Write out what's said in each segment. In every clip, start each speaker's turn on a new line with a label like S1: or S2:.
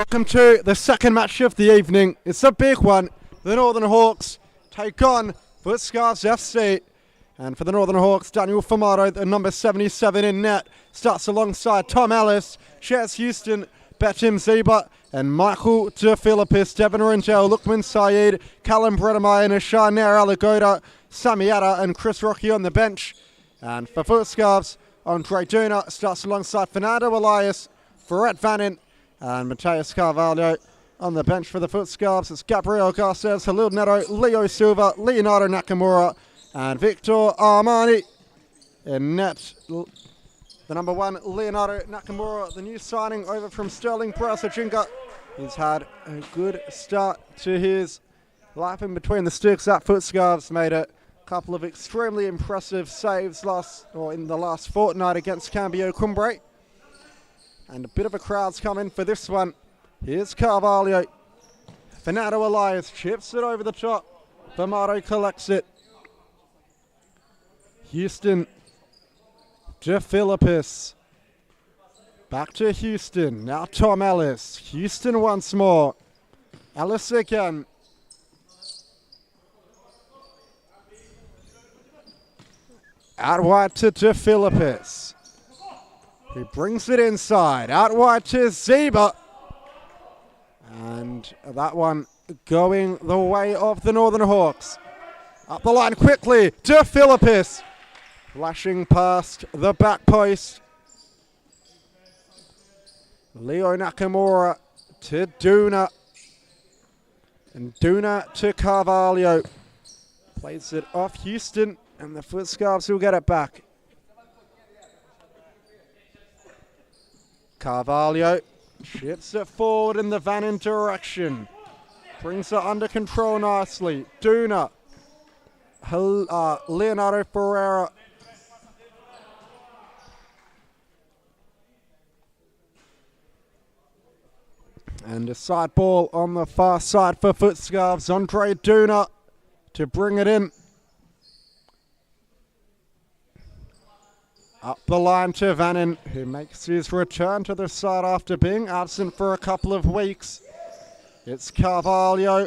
S1: Welcome to the second match of the evening. It's a big one. The Northern Hawks take on FutScarbs FC. And for the Northern Hawks, Daniel Famato, the number 77 in net, starts alongside Tom Ellis, Chaz Houston, Betim Zeba, and Michael De Philippis, Devin Rangel, Lukman Saeed, Callum Bredemeyer, Nishar Nair Alagoda, Samiata, and Chris Rocky on the bench. And for FutScarbs, Andre Duna starts alongside Fernando Elias, Ferret Vanin, and Mateus Carvalho. On the bench for the FutScarbs, it's Gabriel Garces, Halil Neto, Leo Silva, Leonardo Nakamura, and Victor Armani. In net, the number one, Leonardo Nakamura, the new signing over from Sterling Brasajinga. He's had a good start to his life in between the sticks at FutScarbs. Made a couple of extremely impressive saves in the last fortnight against Cambio Cumbre. And a bit of a crowd's come in for this one. Here's Carvalho. Fernando Elias chips it over the top. Famato collects it. Houston. De Philippis. Back to Houston. Now Tom Ellis. Houston once more. Ellis again. Out wide to De Philippis. He brings it inside. Out wide to Zeba. And that one going the way of the Northern Hawks. Up the line quickly. De Philippis. Flashing past the back post. Leo Nakamura to Duna. And Duna to Carvalho. Plays it off Houston. And the FutScarbs will get it back. Carvalho chips it forward in the Vanin direction. Brings it under control nicely. Duna. Leonardo Ferreira. And a side ball on the far side for FutScarbs. Andre Duna to bring it in. Up the line to Vanin, who makes his return to the side after being absent for a couple of weeks. It's Carvalho.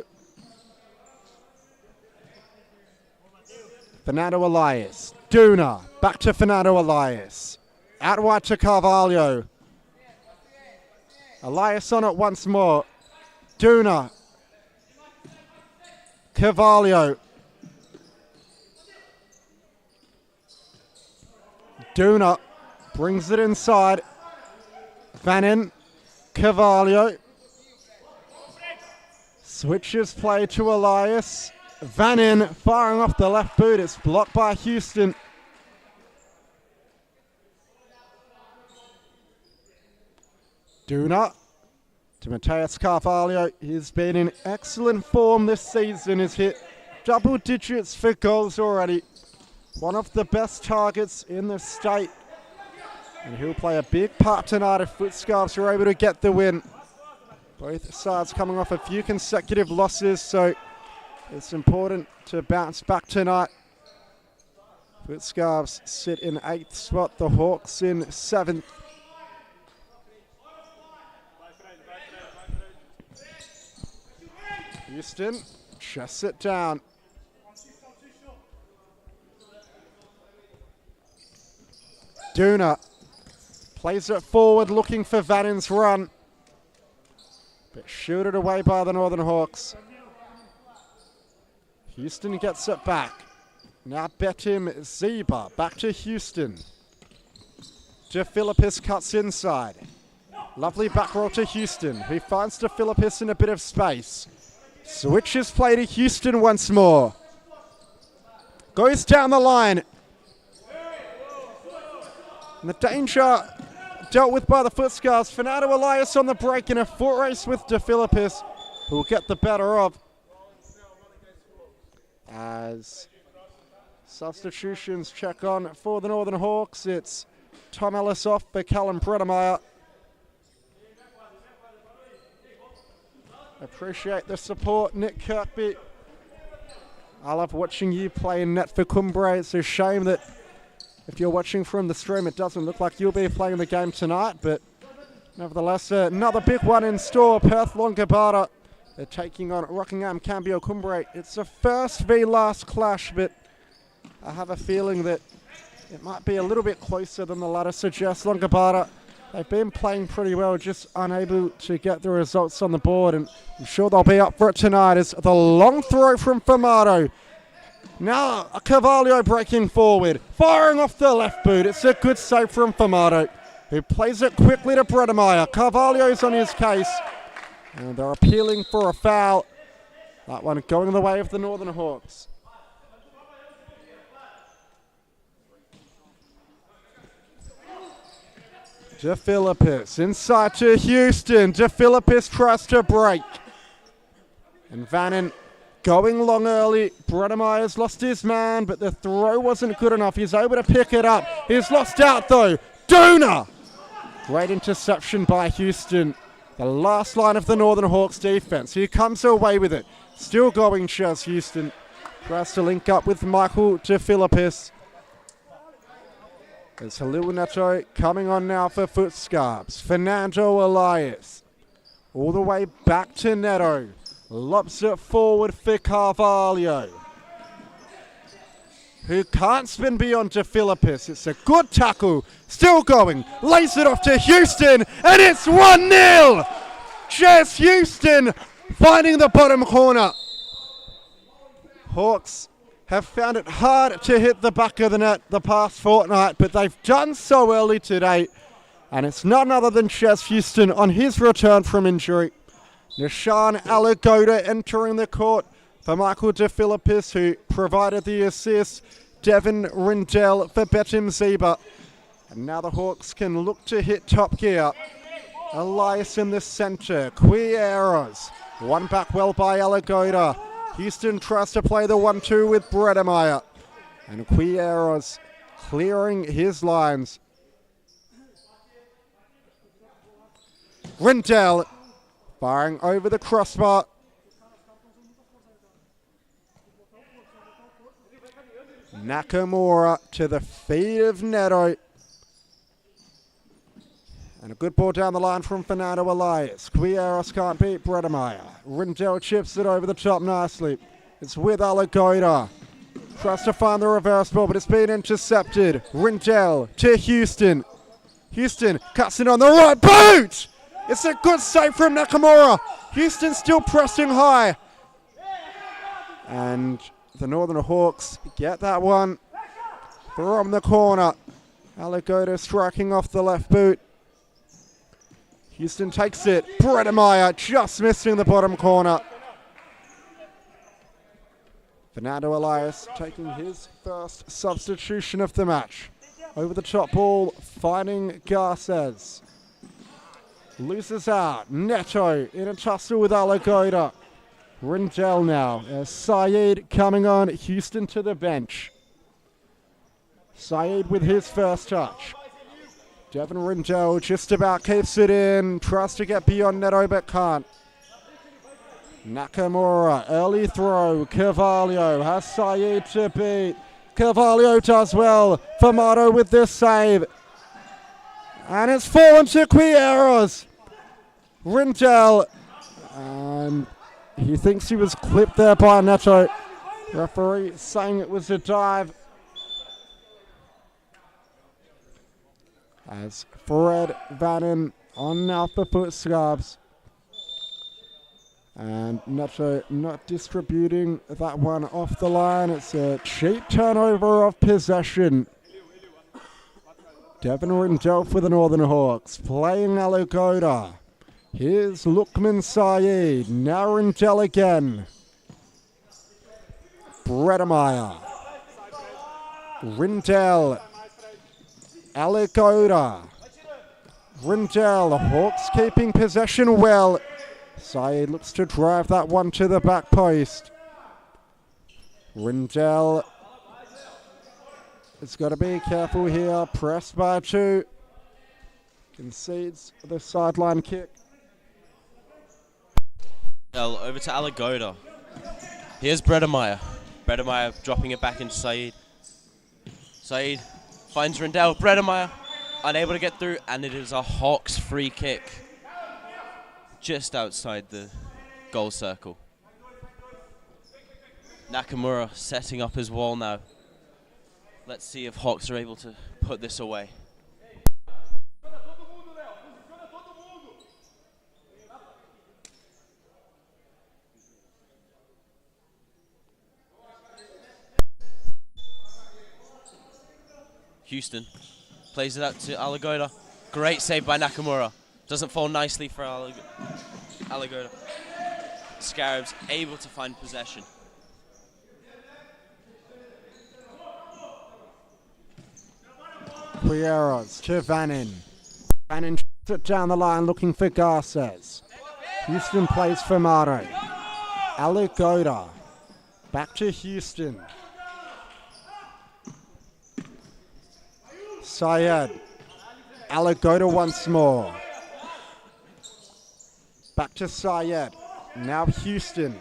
S1: Fernando Elias. Duna. Back to Fernando Elias. Out wide to Carvalho. Elias on it once more. Duna. Carvalho. Duna brings it inside. Vanin. Carvalho. Switches play to Elias. Vanin firing off the left boot. It's blocked by Houston. Duna to Mateus Carvalho. He's been in excellent form this season. He's hit double digits for goals already. One of the best targets in the state. And he'll play a big part tonight if FutScarbs are able to get the win. Both sides coming off a few consecutive losses, so it's important to bounce back tonight. FutScarbs sit in 8th spot, the Hawks in 7th. Houston chests it down. Duna plays it forward, looking for Vanin's run. But shooted away by the Northern Hawks. Houston gets it back. Now Betim Zeba, back to Houston. De Philippis cuts inside. Lovely back roll to Houston, who finds De Philippis in a bit of space. Switches play to Houston once more. Goes down the line. And the danger dealt with by the FutScarbs. Fernando Elias on the break in a foot race with De Philippis, who will get the better of. As substitutions check on for the Northern Hawks, it's Tom Ellis off for Callum Bredemeyer. Appreciate the support, Nick Kirkby. I love watching you play in net for Cumbre. It's a shame that if you're watching from the stream, it doesn't look like you'll be playing the game tonight, but Nevertheless, another big one in store. Perth Longobarda. They're taking on Rockingham Cambio Cumbre. It's the first v last clash, but I have a feeling that it might be a little bit closer than the ladder suggests. Longobarda, they've been playing pretty well, just unable to get the results on the board, and I'm sure they'll be up for it tonight. As the long throw from Famato. Now Carvalho breaking forward, firing off the left boot. It's a good save from Famato, who plays it quickly to Bredemeyer. Carvalho's on his case, and they're appealing for a foul. That one going the way of the Northern Hawks. De Philippis inside to Houston. De Philippis tries to break. And Vannon going long early. Bredemeyer's lost his man, but the throw wasn't good enough. He's able to pick it up. He's lost out though. Duna! Great interception by Houston. The last line of the Northern Hawks defense. He comes away with it. Still going, Chaz Houston. Tries to link up with Michael De Philippis. There's Halil Neto coming on now for FutScarbs. Fernando Elias. All the way back to Neto. Lobs it forward for Carvalho, who can't spin beyond De Philippis. It's a good tackle. Still going. Lays it off to Houston, and it's 1-0. Chaz Houston finding the bottom corner. Hawks have found it hard to hit the back of the net the past fortnight, but they've done so early today. And it's none other than Chaz Houston on his return from injury. Nishan Alagoda entering the court for Michael De Philippis, who provided the assist. Devin Rindell for Betim Zeba. And now the Hawks can look to hit top gear. Elias in the center. Quieros. One back well by Alagoda. Houston tries to play the 1-2 with Bredemeyer. And Quieros clearing his lines. Rindell firing over the crossbar. Nakamura to the feet of Neto. And a good ball down the line from Fernando Elias. Quieros can't beat Bredemeyer. Rindell chips it over the top nicely. It's with Alagoda. Tries to find the reverse ball, but it's been intercepted. Rindell to Houston. Houston cuts in on the right boot! It's a good save from Nakamura. Houston still pressing high. And the Northern Hawks get that one from the corner. Alagoda striking off the left boot. Houston takes it. Bredemeyer just missing the bottom corner. Fernando Elias taking his first substitution of the match. Over the top ball, finding Garces. Loses out. Neto in a tussle with Alagoda. Rindell now. Saeed coming on. Houston to the bench. Saeed with his first touch. Devin Rindell just about keeps it in. Tries to get beyond Neto but can't. Nakamura, early throw. Carvalho has Saeed to beat. Carvalho does well. Famato with this save. And it's fallen to Quieros. Rindell. And he thinks he was clipped there by Neto. Referee saying it was a dive. As Fred Vannon on now for FutScarbs. And Neto not distributing that one off the line. It's a cheap turnover of possession. Devin Rindell for the Northern Hawks, playing Alagoda. Here's Lukman Saeed, now Rindell again. Bredemeyer. Rindell. Alagoda. Rindell, the Hawks keeping possession well. Saeed looks to drive that one to the back post. Rindell has got to be careful here. Pressed by two. Concedes the sideline kick.
S2: Over to Alagoda. Here's Bredemeyer. Bredemeyer dropping it back into Saeed. Saeed finds Rindell. Bredemeyer unable to get through, and it is a Hawks free kick just outside the goal circle. Nakamura setting up his wall now. Let's see if Hawks are able to put this away. Houston plays it out to Alagoda. Great save by Nakamura. Doesn't fall nicely for Alagoda. Scarabs able to find possession.
S1: Quieros to Vannin. Vannin shoots it down the line looking for Garces. Houston plays for Mato. Alagoda. Back to Houston. Syed. Alagoda once more. Back to Syed. Now Houston.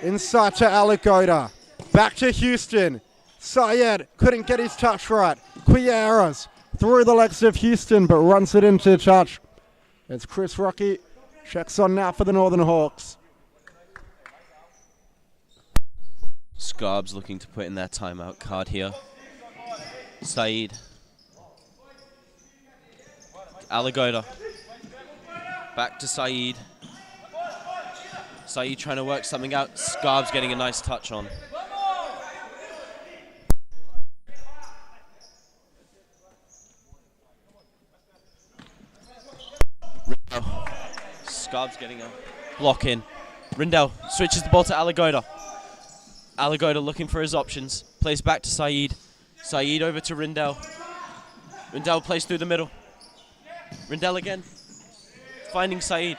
S1: Inside to Alagoda. Back to Houston. Syed couldn't get his touch right. Quieras through the legs of Houston but runs it into touch. It's Chris Rocky. Checks on now for the Northern Hawks.
S2: Scarbs looking to put in their timeout card here. Saeed. Alagoda. Back to Saeed. Saeed trying to work something out. Scarbs getting a nice touch on. Scarbs getting a block in. Rindell switches the ball to Alagoda. Alagoda looking for his options. Plays back to Saeed. Saeed over to Rindell. Rindell plays through the middle. Rindell again. Finding Saeed.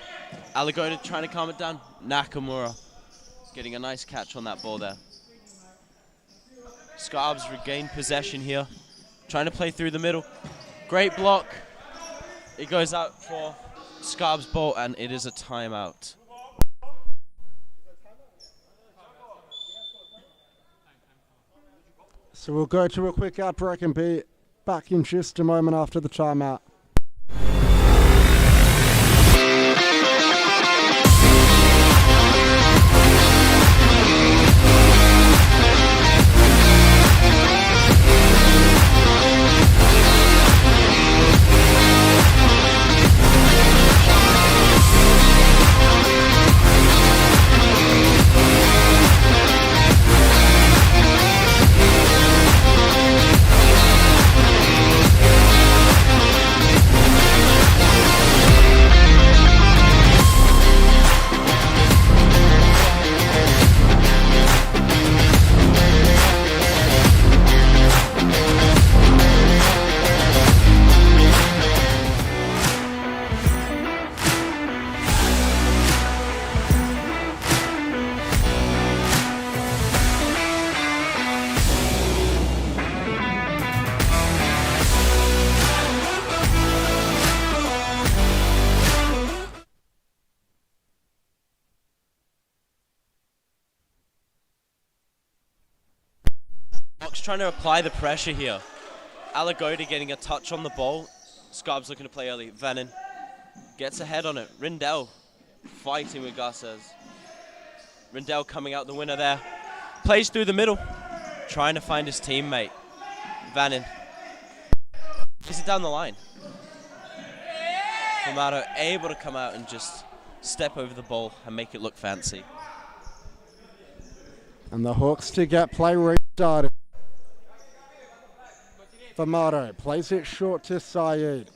S2: Alagoda trying to calm it down. Nakamura getting a nice catch on that ball there. Scarbs regain possession here. Trying to play through the middle. Great block. It goes out for Scarbs' ball and it is a timeout.
S1: So we'll go to a quick ad break and be back in just a moment after the timeout.
S2: Trying to apply the pressure here. Alagoda getting a touch on the ball. Scarbs looking to play early. Vannin gets ahead on it. Rindell fighting with Garces. Rindell coming out the winner there. Plays through the middle. Trying to find his teammate. Vannin. Is it down the line? Fumato able to come out and just step over the ball and make it look fancy.
S1: And the Hawks to get play restarted. Fumato plays it short to Saeed.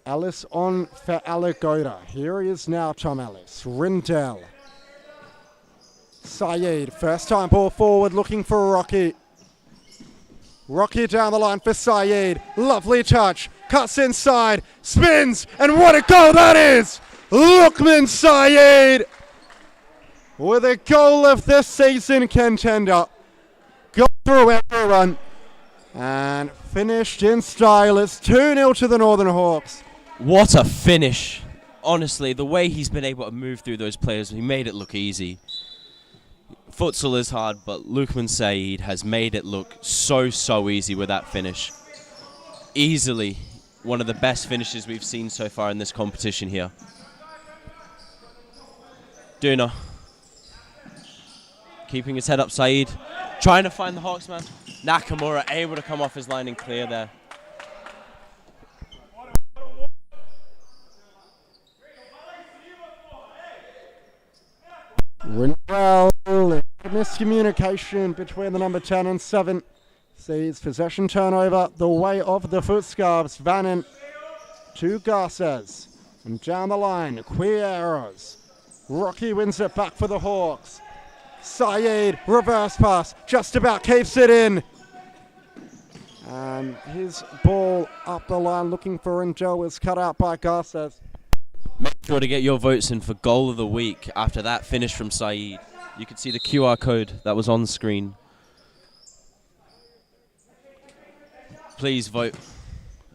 S1: Ellis on for Alagoda. Here he is now, Tom Ellis. Rindell. Saeed, first time ball forward, looking for Rocky. Rocky down the line for Saeed. Lovely touch. Cuts inside. Spins. And what a goal that is! Lukman Saeed with a goal of the season contender. Got through everyone. And finished in style. It's 2-0 to the Northern Hawks.
S2: What a finish. Honestly, the way he's been able to move through those players, he made it look easy. Futsal is hard, but Lukman Saeed has made it look so easy with that finish. Easily one of the best finishes we've seen so far in this competition here. Duna keeping his head up. Saeed trying to find the Hawksman. Nakamura able to come off his line and clear there.
S1: Well, miscommunication between the number 10 and 7. Sees possession turnover the way of the FutScarbs. Vannon to Garces. And down the line, Quieros. Rocky wins it back for the Hawks. Saeed, reverse pass, just about keeps it in. And his ball up the line looking for Angel was cut out by Garces.
S2: Make sure to get your votes in for goal of the week after that finish from Saeed. You can see the QR code that was on the screen. Please vote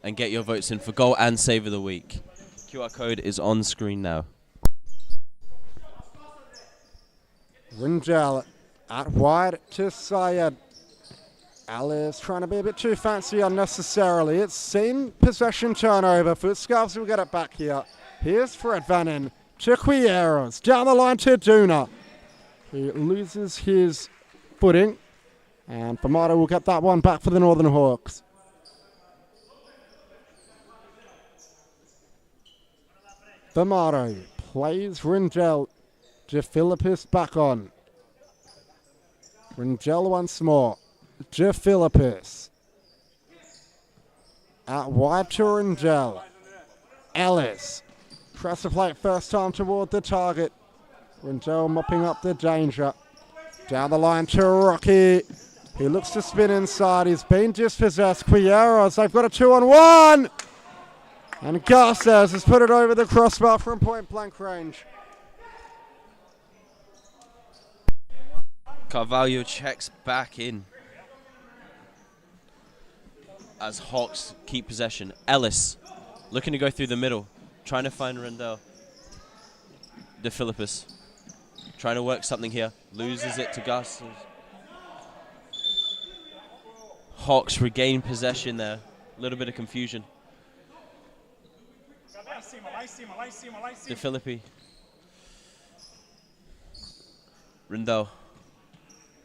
S2: and get your votes in for goal and save of the week. QR code is on screen now.
S1: Ringel out wide to Syed. Alice trying to be a bit too fancy unnecessarily. It's seen possession turnover. FutScarbs will get it back here. Here's Fred Vannon to Quieros. Down the line to Duna. He loses his footing. And Famato will get that one back for the Northern Hawks. Famato plays Ringel. De Philippis back on. Ringel once more. De Philippis. Out wide to Ringel. Ellis. Tries to play it first time toward the target. Ringel mopping up the danger. Down the line to Rocky. He looks to spin inside. He's been dispossessed. Quieros, they've got a 2-on-1. And Garces has put it over the crossbar from point blank range.
S2: Carvalho checks back in as Hawks keep possession. Ellis looking to go through the middle, trying to find Rendell. De Philippis trying to work something here, loses it to Gus. Hawks regain possession there, a little bit of confusion. De Philippi. Rendell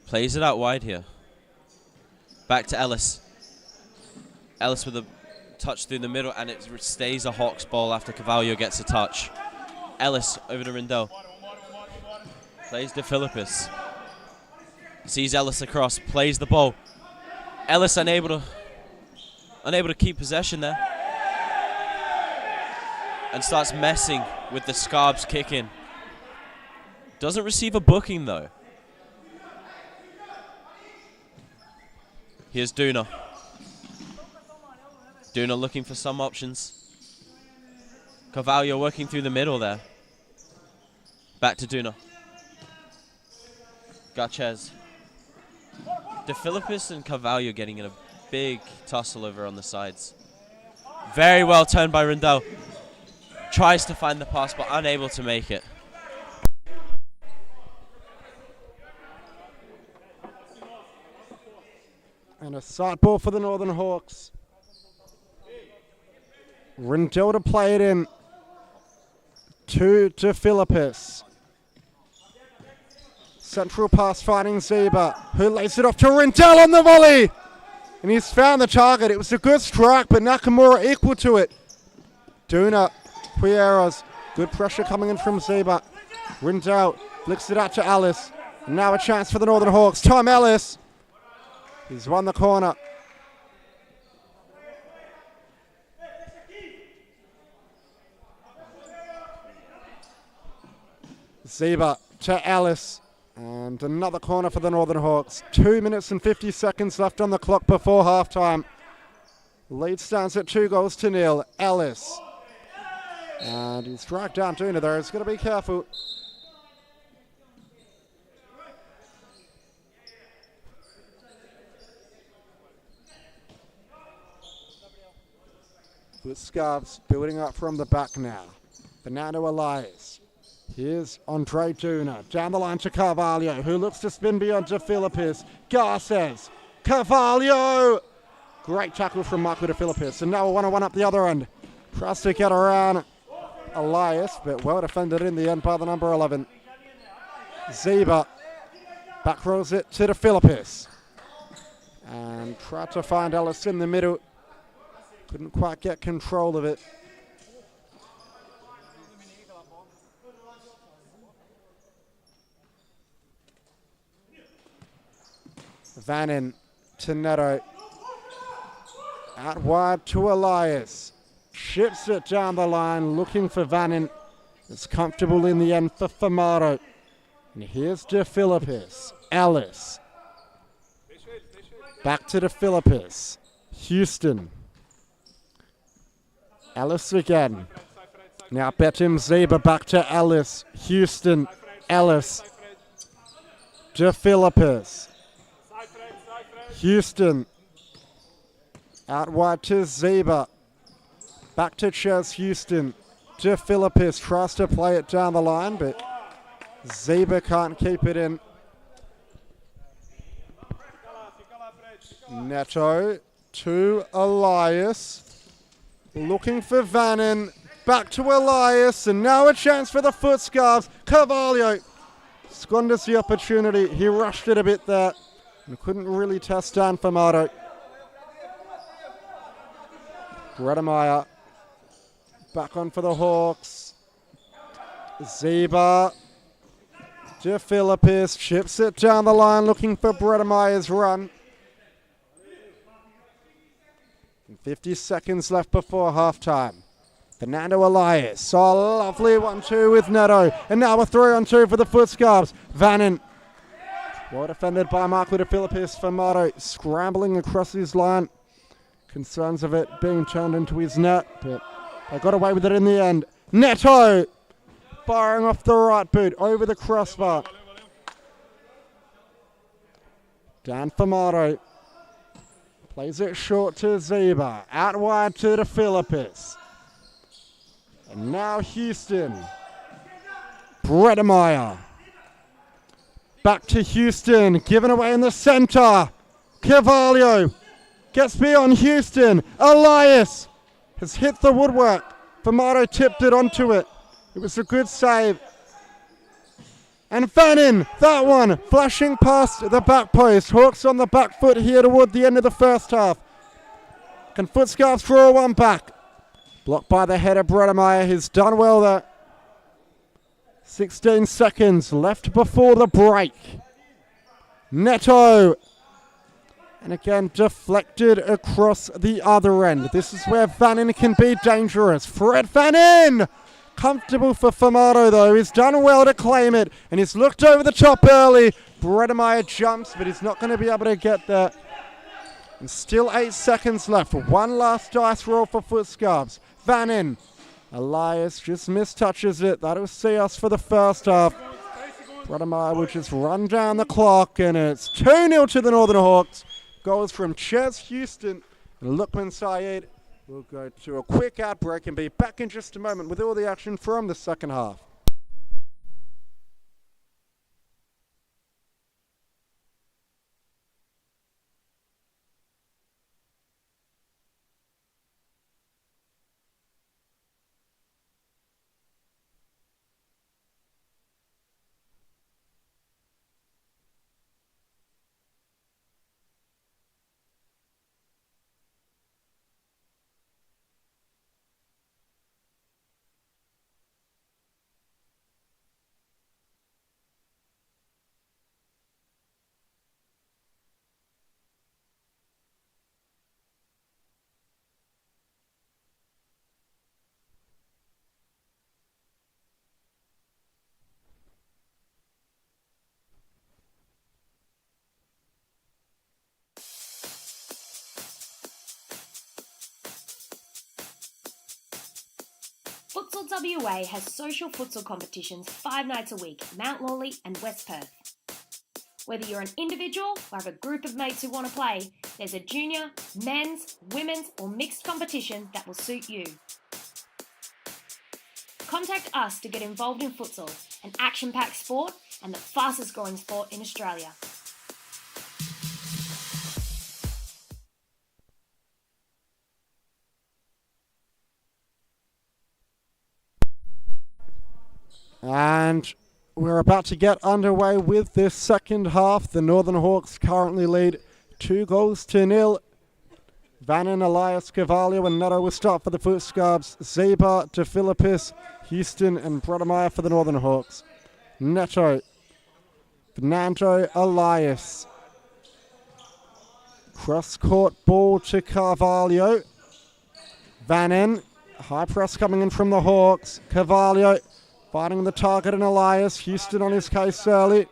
S2: plays it out wide here. Back to Ellis. Ellis with a touch through the middle, and it stays a Hawks ball after Carvalho gets a touch. Ellis over to Rendell. Plays De Philippis. Sees Ellis across, plays the ball. Ellis unable to keep possession there. And starts messing with the Scarbs kick in. Doesn't receive a booking though. Here's Duna. Duna looking for some options. Carvalho working through the middle there. Back to Duna. Garchez. De Philippis and Carvalho getting in a big tussle over on the sides. Very well turned by Rendell. Tries to find the pass, but unable to make it.
S1: And a side ball for the Northern Hawks. Rendell to play it in to De Philippis. Central pass finding Zeba, who lays it off to Rendell on the volley. And he's found the target. It was a good strike, but Nakamura equal to it. Duna, Quieros, good pressure coming in from Zeba. Rendell flicks it out to Ellis. Now a chance for the Northern Hawks. Tom Ellis. He's won the corner. Zeba to Ellis. And another corner for the Northern Hawks. 2 minutes and 50 seconds left on the clock before halftime. Lead stands at 2-0. Ellis. And he's dragged down Duna there. He's got to be careful. FutScarbs building up from the back now. Fernando Elias. Here's Andre Duna. Down the line to Carvalho, who looks to spin beyond De Philippis. Garces. Carvalho! Great tackle from Michael de Philippis. And now a one-on-one up the other end. Tries to get around Elias, but well defended in the end by the number 11. Zeba back rolls it to de Philippis. And tried to find Ellis in the middle. Couldn't quite get control of it. Vannin to Neto. Out wide to Elias. Ships it down the line, looking for Vannin. It's comfortable in the end for Famato. And here's de Philippis. Ellis. Back to de Philippis. Houston. Ellis again. Now Betim Zeba back to Ellis. Houston. Ellis. De Philippis. Houston. Out wide to Zeba. Back to Ches Houston. De Philippis tries to play it down the line, but Zeba can't keep it in. Neto to Elias. Looking for Vannin. Back to Elias, and now a chance for the FutScarbs. Carvalho squanders the opportunity. He rushed it a bit there and couldn't really test down Famato. Gredemeyer back on for the Hawks. Zeba. De Philippis chips it down the line, looking for Bredemeyer's run. 50 seconds left before halftime. Fernando Elias. Oh, lovely 1-2 with Neto. And now a 3-on-2 for the FutScarbs. Vannin. Well defended by Michael de Philippis. Famato scrambling across his line. Concerns of it being turned into his net, but they got away with it in the end. Neto firing off the right boot over the crossbar. Dan Famato plays it short to Zeba. Out wide to de Philippis. And now Houston. Bredemeyer. Back to Houston. Given away in the center. Carvalho gets beyond Houston. Elias has hit the woodwork. Famato tipped it onto it. It was a good save. And Vannin, that one, flashing past the back post. Hawks on the back foot here toward the end of the first half. Can FutScarbs draw one back? Blocked by the head of Bredemeyer. He's done well there. 16 seconds left before the break. Neto. And again, deflected across the other end. This is where Vannin can be dangerous. Fred Vannin! Comfortable for Famato, though. He's done well to claim it. And he's looked over the top early. Bredemeyer jumps, but he's not going to be able to get there. And still 8 seconds left. One last dice roll for FutScarbs. Vannin. Elias just mistouches it. That'll see us for the first half. Bredemeyer will just run down the clock, and it's 2-0 to the Northern Hawks. Goals from Ches Houston and Lukman Saeed. We'll go to a quick ad break and be back in just a moment with all the action from the second half.
S3: Futsal WA has social futsal competitions 5 nights a week at Mount Lawley and West Perth. Whether you're an individual or have a group of mates who want to play, there's a junior, men's, women's or mixed competition that will suit you. Contact us to get involved in futsal, an action-packed sport and the fastest growing sport in Australia.
S1: And we're about to get underway with this second half. The Northern Hawks currently lead 2-0. Vannon, Elias, Carvalho and Neto will start for the FutScarbs. Zeba, De Philippis, Houston and Brodemeyer for the Northern Hawks. Neto, Fernando, Elias. Cross-court ball to Carvalho. Vannon, high press coming in from the Hawks. Carvalho fighting the target and Elias. Houston on his case early.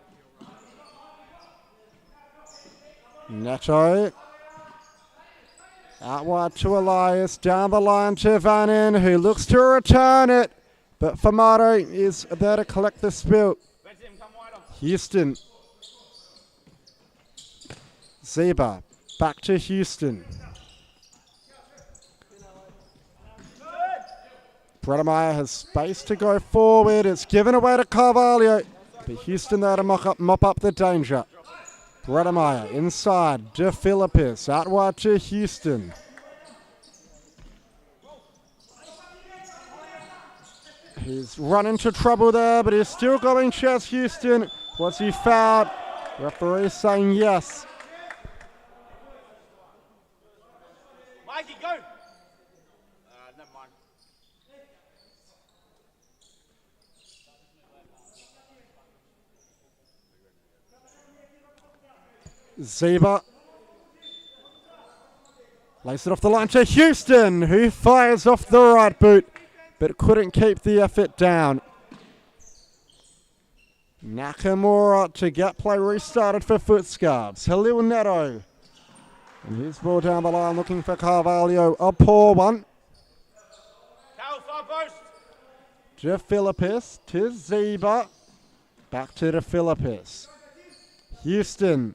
S1: Neto. Out wide to Elias. Down the line to Vannon, who looks to return it. But Famato is there to collect the spill. Houston. Zeba. Back to Houston. Brodemeyer has space to go forward. It's given away to Carvalho. But Houston there to mop up the danger. Brodemeyer inside. De Philippis out wide to Houston. He's run into trouble there, but he's still going chest Houston. Was he fouled? Referee saying yes.
S2: Mikey, go! Never mind.
S1: Zeba. Lays it off the line to Houston, who fires off the right boot, but couldn't keep the effort down. Nakamura to get play restarted for FutScarbs. Halil Neto. And his ball down the line looking for Carvalho. A poor one. De Philippis to Zeba. Back to De Philippis. Houston.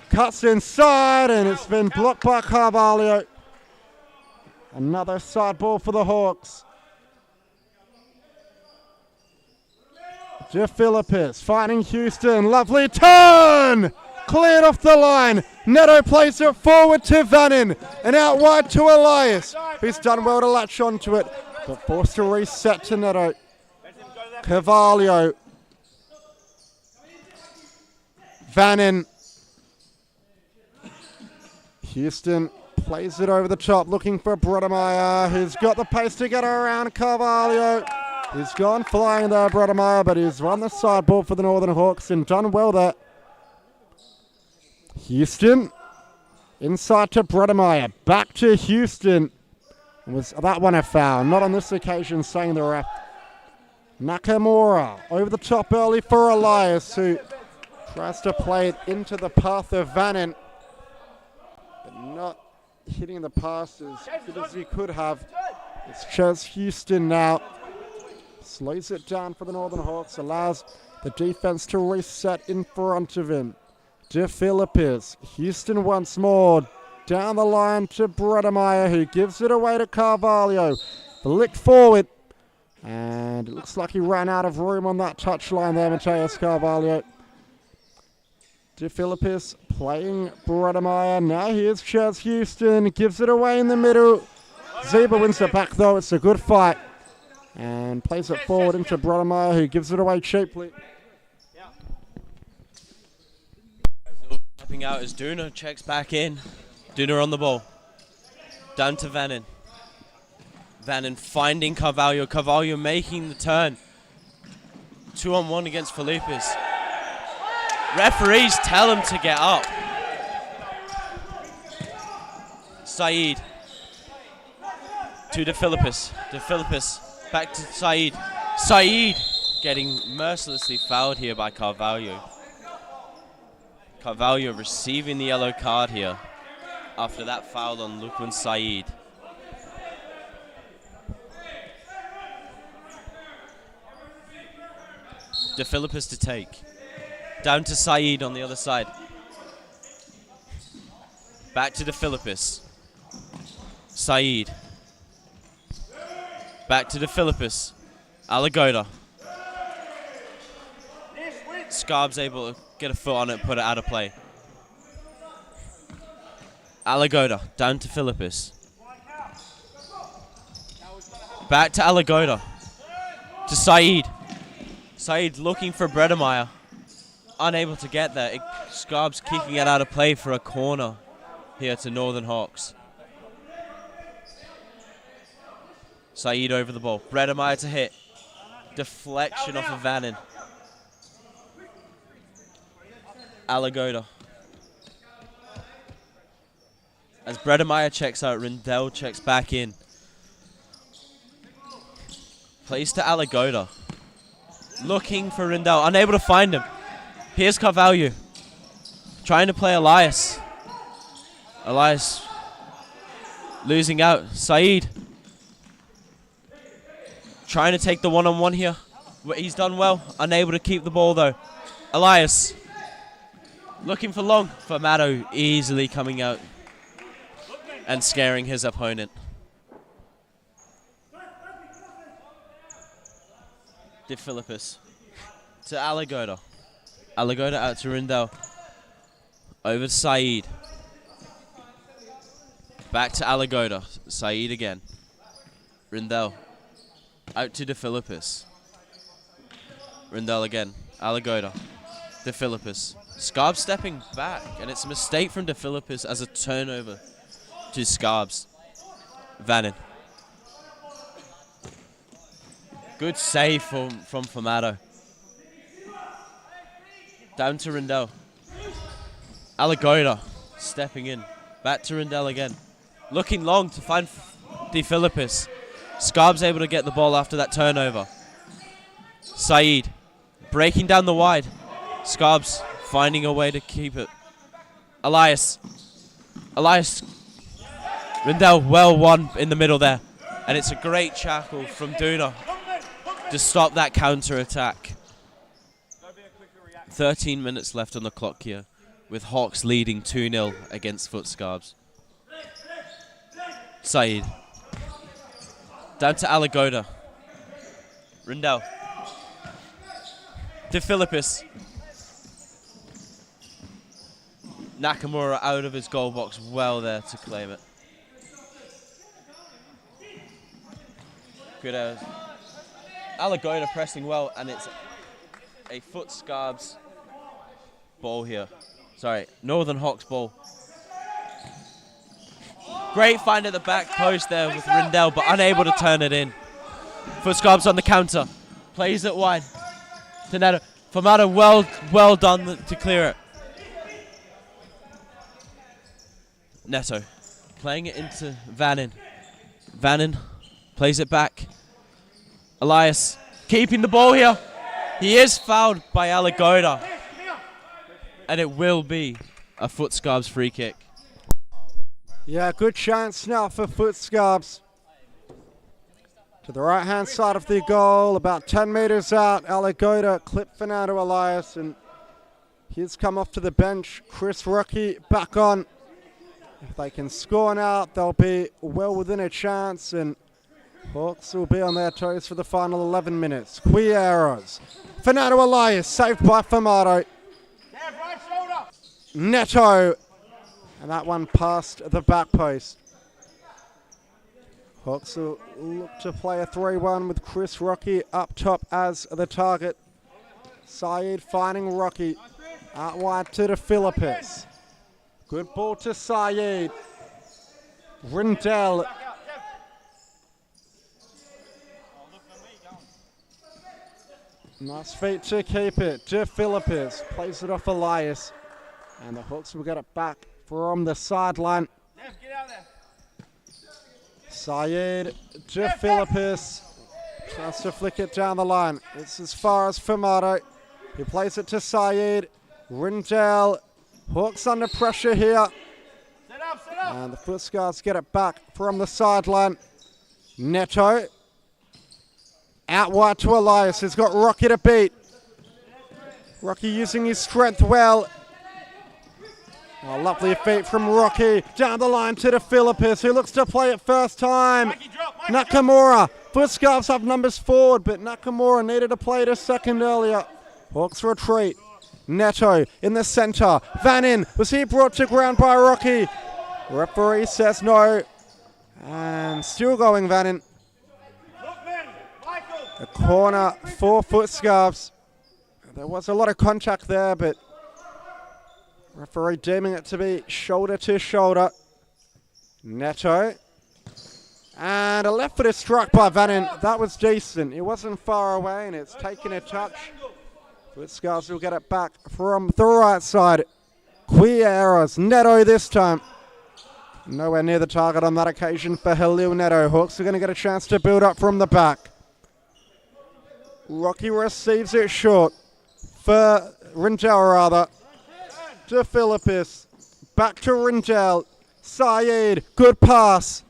S1: Cuts inside and it's been blocked by Carvalho. Another side ball for the Hawks. De Philippis fighting Houston. Lovely turn! Cleared off the line. Neto plays it forward to Vannon and out wide to Elias. He's done well to latch onto it, but forced to reset to Neto. Carvalho. Vannon. Houston plays it over the top, looking for Brodemeyer, who's got the pace to get around Carvalho. He's gone flying there, Brodemeyer, but he's won the side ball for the Northern Hawks and done well there. Houston, inside to Brodemeyer, back to Houston. Was that one a foul? Not on this occasion, saying the ref. Nakamura over the top early for Elias, who tries to play it into the path of Vannon. Not hitting the pass as good as he could have. It's Ches Houston now. Slows it down for the Northern Hawks. Allows the defense to reset in front of him. De Philippis. Houston once more. Down the line to Brodemeyer, who gives it away to Carvalho. Flicked forward. And it looks like he ran out of room on that touchline there, Mateus Carvalho. De Philippis playing Brodemeyer. Now here's Ches Houston. Gives it away in the middle. Zeba wins it back though. It's a good fight. And plays it forward into Brodemeyer, who gives it away cheaply.
S2: Stepping out as Duna checks back in. Duna on the ball. Down to Vannon. Vannon finding Carvalho. Carvalho making the turn. 2-on-1 against Philippis. Referees tell him to get up. Saeed to De Philippis. De Philippis back to Saeed. Saeed getting mercilessly fouled here by Carvalho. Carvalho receiving the yellow card here after that foul on Lukman Saeed. De Philippis to take. Down to Saeed on the other side. Back to De Philippis. Saeed. Back to De Philippis. Alagoda. Scarbs able to get a foot on it, put it out of play. Alagoda. Down to Philippis. Back to Alagoda. To Saeed. Saeed looking for Bredemeyer. Unable to get there. Scarbs kicking it out of play for a corner here to Northern Hawks. Saeed over the ball. Bredemeyer to hit. Deflection off of Vannin. Alagoda. As Bredemeyer checks out, Rindell checks back in. Plays to Alagoda. Looking for Rindell. Unable to find him. Here's Carvalho. Trying to play Elias. Elias losing out. Saeed. Trying to take the one-on-one here. He's done well. Unable to keep the ball though. Elias. Looking for long. Formato easily coming out and scaring his opponent. De Philippus to Alagoda. Alagoda out to Rindell. Over to Saeed. Back to Alagoda. Saeed again. Rindell. Out to De Philippus. Rindell again. Alagoda. De Philippus. Scarbs stepping back, and it's a mistake from De Philippus as a turnover to Scarbs. Vannin. Good save from Formato. Down to Rindell. Alagoda stepping in. Back to Rindell again. Looking long to find De Philippus. Scarbs able to get the ball after that turnover. Saeed breaking down the wide. Scarbs finding a way to keep it. Elias. Rindell well won in the middle there. And it's a great tackle from Duna to stop that counter attack. 13 minutes left on the clock here, with Hawks leading 2-0 against FutScarbs. Saeed. Down to Alagoda. Rindell. De Philippus. Nakamura out of his goal box well there to claim it. Good hours. Alagoda pressing well, and it's a FutScarbs ball here. Sorry, Northern Hawks ball. Great find at the back post there with Rindell, but unable to turn it in. FutScarbs on the counter. Plays it wide. To Neto. Formato well done to clear it. Neto playing it into Vannin. Vannin plays it back. Elias keeping the ball here. He is fouled by Alagoda. And it will be a FutScarbs free kick.
S1: Yeah, good chance now for FutScarbs. To the right-hand side of the goal, about 10 metres out. Alagoda clipped Fernando Elias, and he's come off to the bench. Chris Rocky back on. If they can score now, they'll be well within a chance, and Hawks will be on their toes for the final 11 minutes. Quieros. Fernando Elias saved by Formato. Neto. And that one past the back post. Hawks will look to play a 3-1 with Chris Rocky up top as the target. Saeed finding Rocky. Out wide to De Philippus. Good ball to Saeed. Rindell. Nice feet to keep it. De Philippus plays it off Elias. And the Hawks will get it back from the sideline. Saeed, De Philippus tries to flick it down the line. It's as far as Formato. He plays it to Saeed. Rindell. Hawks under pressure here. And the FutScarbs get it back from the sideline. Neto. Out wide to Elias. He's got Rocky to beat. Rocky using his strength well. Oh, lovely feet from Rocky. Down the line to De Philippus, who looks to play it first time. Nakamura. FutScarbs have numbers forward, but Nakamura needed to play it a second earlier. Hawks retreat. Neto in the centre. Vannin, was he brought to ground by Rocky? Referee says no. And still going Vannin. A corner for FutScarbs. There was a lot of contact there, but referee deeming it to be shoulder to shoulder. Neto. And a left-footed strike by Vannin. That was decent. It wasn't far away, and it's taken a touch. FutScarbs will get it back from the right side. Quieros. Neto this time. Nowhere near the target on that occasion for Halil Neto. Hawks are going to get a chance to build up from the back. Rocky receives it short. For Rindell, rather. To Philippus. Back to Rindell. Saeed. Good pass.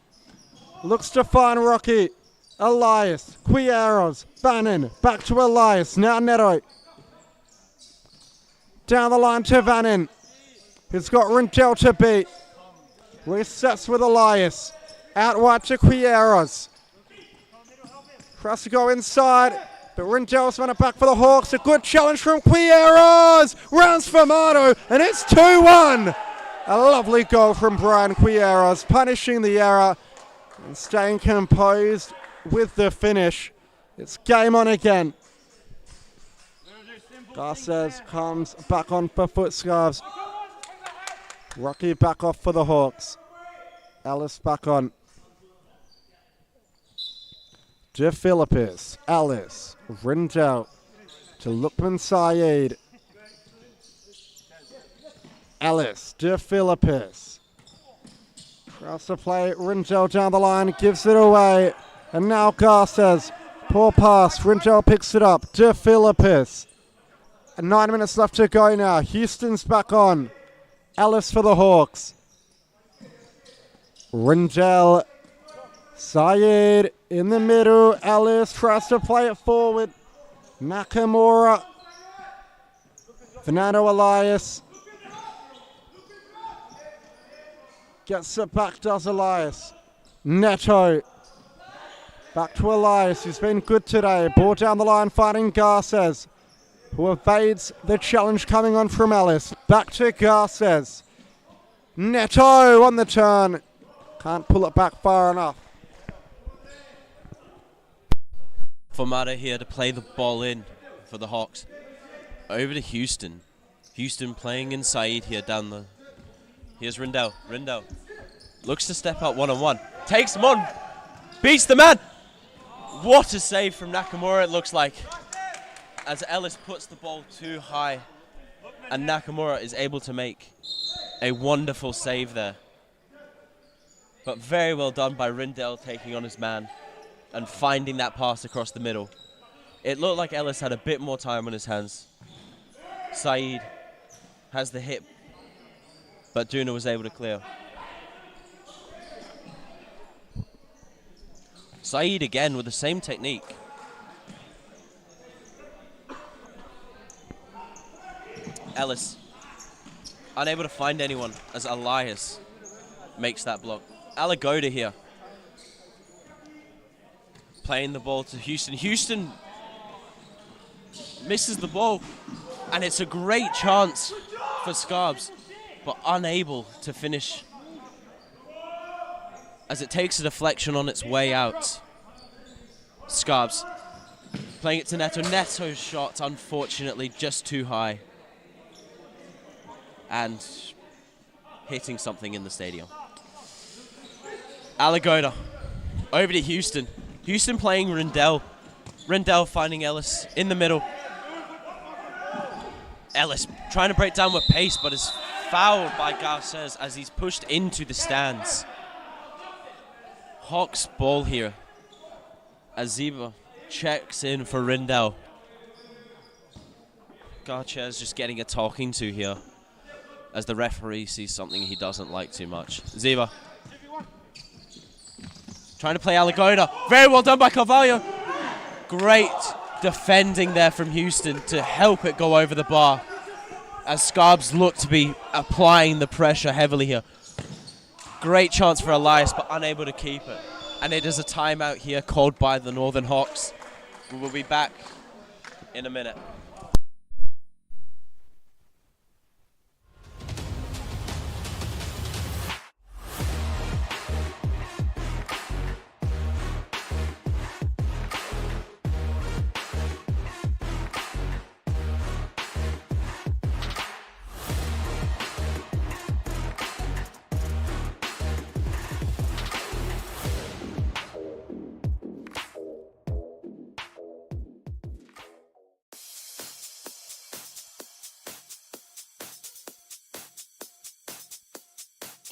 S1: Looks to find Rocky. Elias. Quieros. Vannin. Back to Elias. Now Neto. Down the line to Vannin. He's got Rindell to beat. Resets with Elias. Out wide to Quieros. Tries to go inside. But Rindell's run it back for the Hawks. A good challenge from Quieros. Rounds for Mato. And it's 2-1. A lovely goal from Brian Quieros. Punishing the error. And staying composed with the finish. It's game on again. Garces comes back on for FutScarbs. Rocky back off for the Hawks. Ellis back on. De Philippus. Ellis. Rindell. To Lukman Saeed. Ellis. De Philippus. Tries to play Rindell down the line. Gives it away. And now Garces. Poor pass. Rindell picks it up. De Philippus. 9 minutes left to go now. Houston's back on. Ellis for the Hawks. Rindell. Saeed in the middle. Ellis tries to play it forward. Nakamura. Fernando Elias. Gets it back, does Elias. Neto. Back to Elias, who's been good today. Ball down the line, fighting Garces, who evades the challenge coming on from Ellis. Back to Garces. Neto on the turn. Can't pull it back far enough.
S2: Formata here to play the ball in for the Hawks. Over to Houston. Houston playing in Saeed here down the... Here's Rindell. Rindell looks to step out one-on-one. Takes him on. Beats the man. What a save from Nakamura it looks like. As Ellis puts the ball too high. And Nakamura is able to make a wonderful save there. But very well done by Rindell taking on his man and finding that pass across the middle. It looked like Ellis had a bit more time on his hands. Saeed has the hit, but Duna was able to clear. Saeed again with the same technique. Ellis unable to find anyone as Elias makes that block. Alagoda here. Playing the ball to Houston. Houston misses the ball. And it's a great chance for Scarbs, but unable to finish as it takes a deflection on its way out. Scarbs playing it to Neto. Neto's shot, unfortunately, just too high. And hitting something in the stadium. Alagoda over to Houston. Houston playing Rindell. Rindell finding Ellis in the middle. Ellis trying to break down with pace, but is fouled by Garces as he's pushed into the stands. Hawks ball here as Ziba checks in for Rindell. Garces just getting a talking to here as the referee sees something he doesn't like too much. Ziba trying to play Alagoda. Very well done by Carvalho. Great defending there from Houston to help it go over the bar as Scarbs look to be applying the pressure heavily here. Great chance for Elias, but unable to keep it. And it is a timeout here called by the Northern Hawks. We will be back in a minute.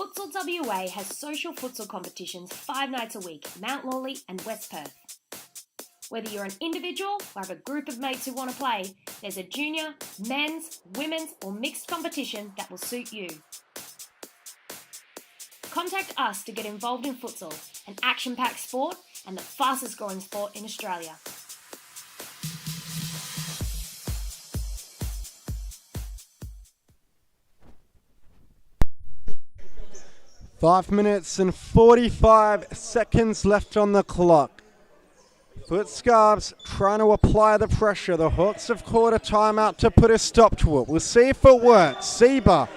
S3: Futsal WA has social futsal competitions 5 nights a week, Mount Lawley and West Perth. Whether you're an individual or have a group of mates who want to play, there's a junior, men's, women's or mixed competition that will suit you. Contact us to get involved in futsal, an action-packed sport and the fastest growing sport in Australia.
S1: Five minutes and 45 seconds left on the clock. FutScarbs trying to apply the pressure. The Hawks have called a timeout to put a stop to it. We'll see if it works. Zeba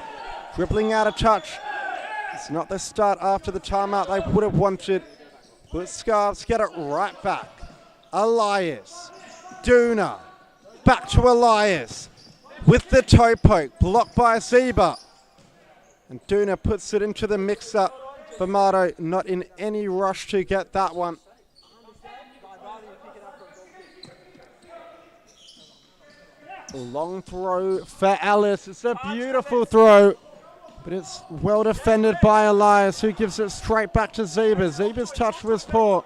S1: dribbling out of touch. It's not the start after the timeout they would have wanted. FutScarbs get it right back. Elias. Duna. Back to Elias. With the toe poke. Blocked by Zeba. And Duna puts it into the mix-up. Famato not in any rush to get that one. Long throw for Alice. It's a beautiful throw, but it's well defended by Elias, who gives it straight back to Zeba. Zeba's touch was poor.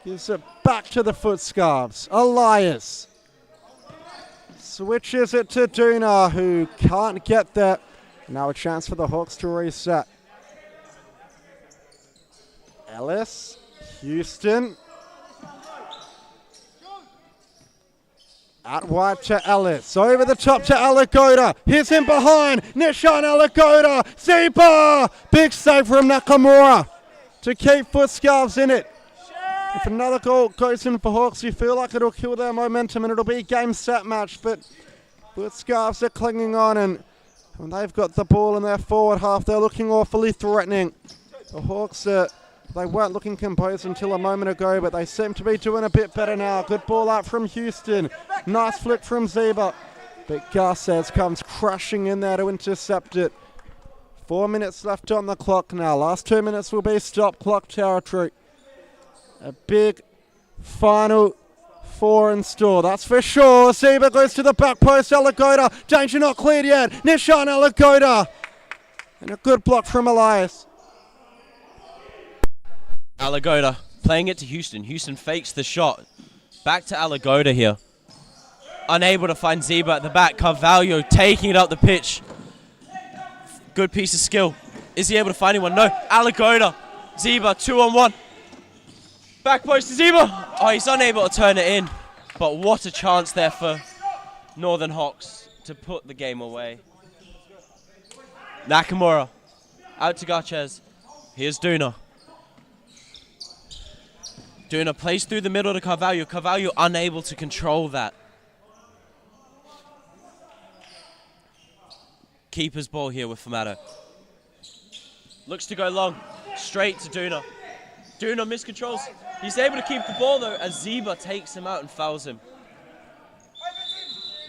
S1: Gives it back to the FutScarbs. Elias switches it to Duna, who can't get there. Now a chance for the Hawks to reset. Ellis, Houston. Out wide to Ellis, over the top to Alagoda. Here's him behind, Nishan Alagoda. Zeba, big save from Nakamura to keep FutScarbs in it. If another goal goes in for Hawks, you feel like it'll kill their momentum and it'll be a game set match, but FutScarbs are clinging on, and when they've got the ball in their forward half, they're looking awfully threatening. The Hawks they weren't looking composed until a moment ago, but they seem to be doing a bit better now. Good ball out from Houston. Nice flick from Zeba. But Garces comes crashing in there to intercept it. 4 minutes left on the clock now. Last 2 minutes will be stop clock territory. A big final 4 in store, that's for sure. Zeba goes to the back post. Alagoda. Danger not cleared yet. Nishan Alagoda. And a good block from Elias.
S2: Alagoda playing it to Houston. Houston fakes the shot. Back to Alagoda here. Unable to find Zeba at the back. Carvalho taking it up the pitch. Good piece of skill. Is he able to find anyone? No. Alagoda. Zeba 2-on-1. Back post to Zeba. Oh, he's unable to turn it in. But what a chance there for Northern Hawks to put the game away. Nakamura. Out to Garces. Here's Duna. Duna plays through the middle to Carvalho. Carvalho unable to control that. Keeper's ball here with Famato. Looks to go long. Straight to Duna. Duna miscontrols. He's able to keep the ball though as Zeba takes him out and fouls him.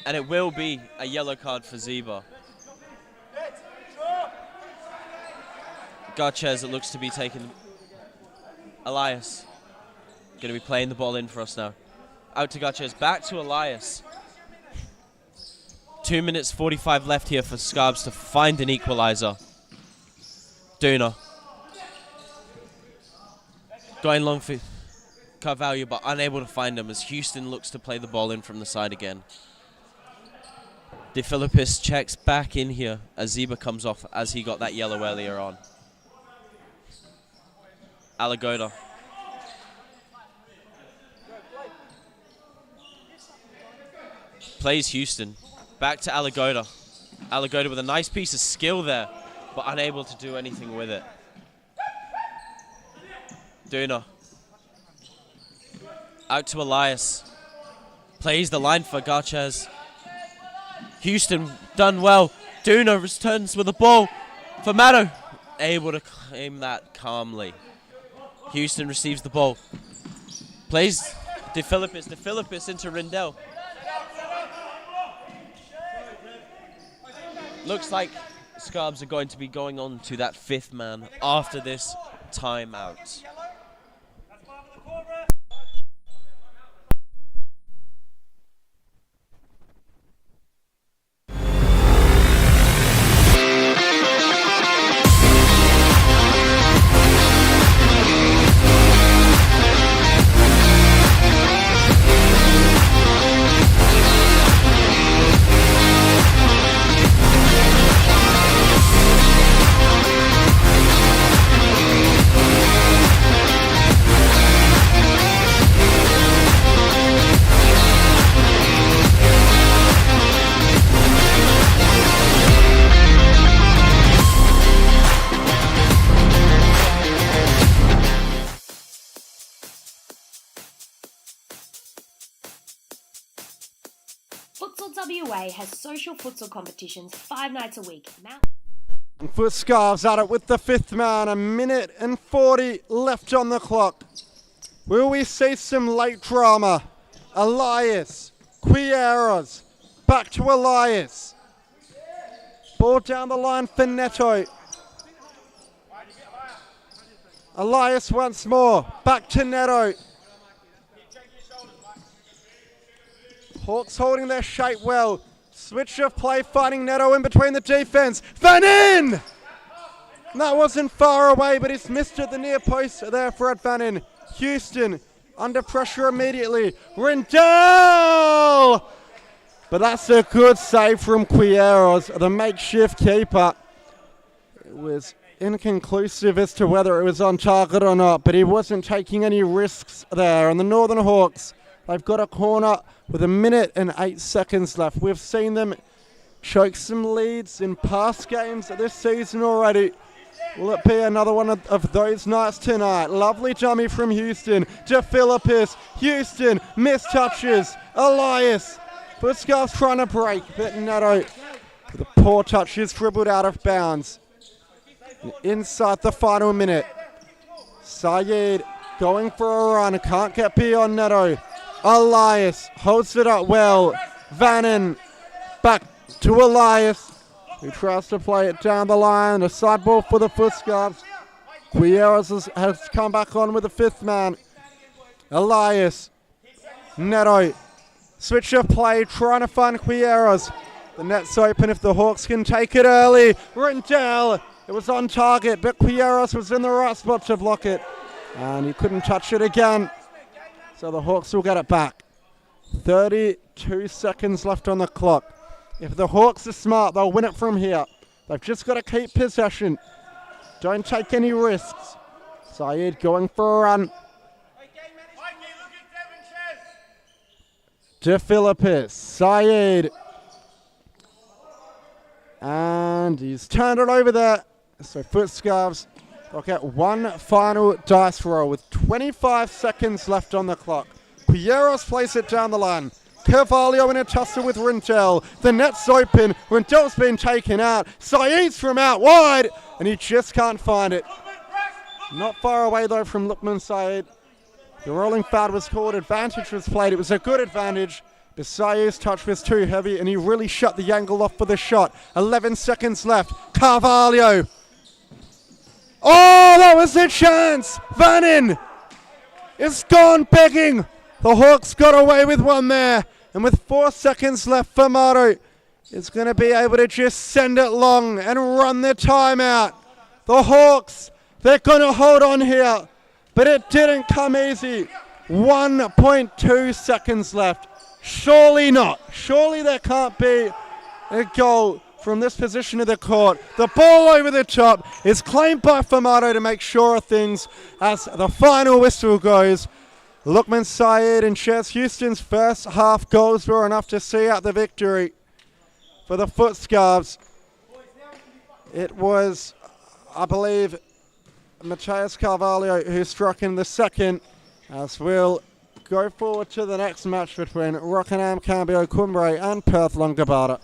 S2: And it will be a yellow card for Zeba. Garces, it looks to be taking. Elias. Going to be playing the ball in for us now. Out to Garces, back to Elias. 2 minutes 45 left here for Scarbs to find an equalizer. Duna. Going long for Carvalho, but unable to find him as Houston looks to play the ball in from the side again. De Philippis checks back in here as Zeba comes off as he got that yellow earlier on. Alagoda. Plays Houston. Back to Alagoda. Alagoda with a nice piece of skill there, but unable to do anything with it. Duna. Out to Elias. Plays the line for Garces. Houston done well. Duna returns with the ball. Famato able to claim that calmly. Houston receives the ball. Plays De Philippis. De Philippis into Rindell. Looks like Scarbs are going to be going on to that fifth man after this timeout.
S3: Futsal WA has social futsal competitions 5 nights a week.
S1: And FutScarbs at it with the fifth man. 1:40 left on the clock. Will we see some late drama? Elias, Quieros, back to Elias. Ball down the line for Neto. Elias once more, back to Neto. Hawks holding their shape well. Switch of play, finding Neto in between the defense. Van In! That wasn't far away, but he's missed at the near post there for Ed Van In. Houston under pressure immediately. Rindell! But that's a good save from Quieros, the makeshift keeper. It was inconclusive as to whether it was on target or not, but he wasn't taking any risks there. And the Northern Hawks, they've got a corner with 1:08 left. We've seen them choke some leads in past games this season already. Will it be another one of those nights tonight? Lovely dummy from Houston to Philippus. Houston mistouches. Elias. FutScarbs trying to break, but Neto with a poor touch is dribbled out of bounds. Inside the final minute. Saeed going for a run. Can't get beyond Neto. Elias holds it up well. Vannon back to Elias, who tries to play it down the line. A side ball for the FutScarbs. Quieros has come back on with the fifth man. Elias. Neto. Switch of play, trying to find Quieros. The net's open if the Hawks can take it early. Rindell. It was on target, but Quieros was in the right spot to block it. And he couldn't touch it again. So the Hawks will get it back. 32 seconds left on the clock. If the Hawks are smart, they'll win it from here. They've just got to keep possession. Don't take any risks. Saeed going for a run. To Philippus. Saeed. And he's turned it over there. So FutScarbs will get one final dice roll with 25 seconds left on the clock. Quieros plays it down the line. Carvalho in a tussle with Rindell. The net's open. Rindell's been taken out. Saeed's from out wide, and he just can't find it. Not far away, though, from Lukman Saeed. The rolling foul was called. Advantage was played. It was a good advantage. But Saeed's touch was too heavy, and he really shut the angle off for the shot. 11 seconds left. Carvalho. Oh, that was a chance. Vannon is gone begging. The Hawks got away with one there. And with 4 seconds left, Famato is going to be able to just send it long and run the timeout. The Hawks, they're going to hold on here. But it didn't come easy. 1.2 seconds left. Surely not. Surely there can't be a goal from this position of the court. The ball over the top is claimed by Famato to make sure of things as the final whistle goes. Lukman Saeed and Shez Houston's first half goals were enough to see out the victory for the FutScarbs. It was, I believe, Mateus Carvalho who struck in the second, as we'll go forward to the next match between Rockingham Cambio Cumbre and Perth Longabata.